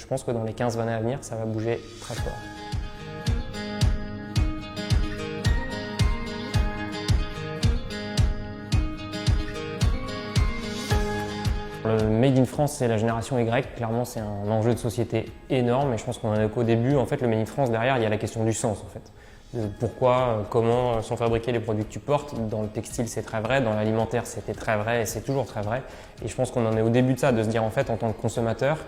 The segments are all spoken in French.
je pense que dans les 15 années à venir, ça va bouger très fort. Le Made in France, c'est la génération Y. Clairement, c'est un enjeu de société énorme et je pense qu'on en est qu'au début. En fait, le Made in France, derrière, il y a la question du sens. En fait. De pourquoi, comment sont fabriqués les produits que tu portes. Dans le textile, c'est très vrai. Dans l'alimentaire, c'était très vrai et c'est toujours très vrai. Et je pense qu'on en est au début de ça, de se dire en fait, en tant que consommateur,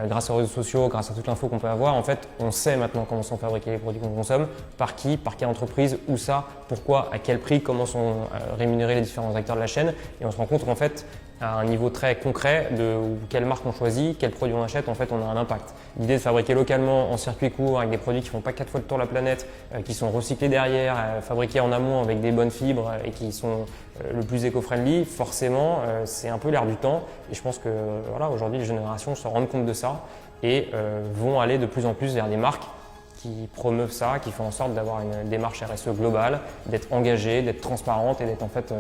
grâce aux réseaux sociaux, grâce à toute l'info qu'on peut avoir, en fait, on sait maintenant comment sont fabriqués les produits qu'on consomme, par qui, par quelle entreprise, où ça, pourquoi, à quel prix, comment sont rémunérés les différents acteurs de la chaîne. Et on se rend compte qu'en fait, à un niveau très concret de quelle marque on choisit, quel produit on achète, en fait on a un impact. L'idée de fabriquer localement en circuit court avec des produits qui ne font pas 4 fois le tour de la planète, qui sont recyclés derrière, fabriqués en amont avec des bonnes fibres et qui sont le plus éco-friendly, forcément c'est un peu l'air du temps et je pense que voilà, aujourd'hui les générations se rendent compte de ça et vont aller de plus en plus vers des marques qui promeuvent ça, qui font en sorte d'avoir une démarche RSE globale, d'être engagées, d'être transparentes et d'être en fait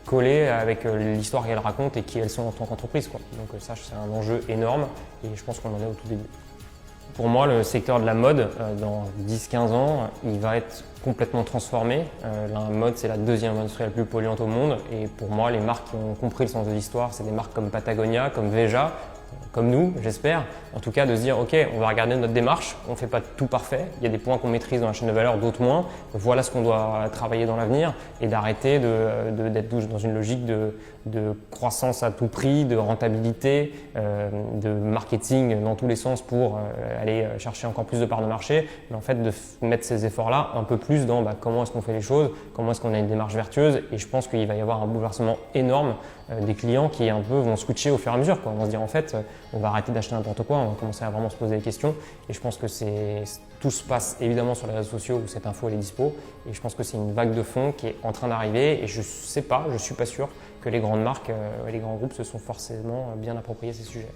collées avec l'histoire qu'elles racontent et qui elles sont en tant qu'entreprise. Donc ça, c'est un enjeu énorme et je pense qu'on en est au tout début. Pour moi, le secteur de la mode, dans 10-15 ans, il va être complètement transformé. La mode, c'est la deuxième industrie la plus polluante au monde et pour moi, les marques qui ont compris le sens de l'histoire, c'est des marques comme Patagonia, comme Veja, comme nous, j'espère, en tout cas de se dire ok, on va regarder notre démarche, on ne fait pas tout parfait, il y a des points qu'on maîtrise dans la chaîne de valeur, d'autres moins, voilà ce qu'on doit travailler dans l'avenir et d'arrêter d'être dans une logique de croissance à tout prix, de rentabilité, de marketing dans tous les sens pour aller chercher encore plus de parts de marché, mais en fait de mettre ces efforts-là un peu plus dans comment est-ce qu'on fait les choses, comment est-ce qu'on a une démarche vertueuse et je pense qu'il va y avoir un bouleversement énorme des clients qui un peu vont switcher au fur et à mesure. On va se dire en fait, on va arrêter d'acheter n'importe quoi, on va commencer à vraiment se poser des questions et je pense que tout se passe évidemment sur les réseaux sociaux où cette info elle est dispo et je pense que c'est une vague de fond qui est en train d'arriver et je suis pas sûr que les grandes marques et les grands groupes se sont forcément bien appropriés ces sujets.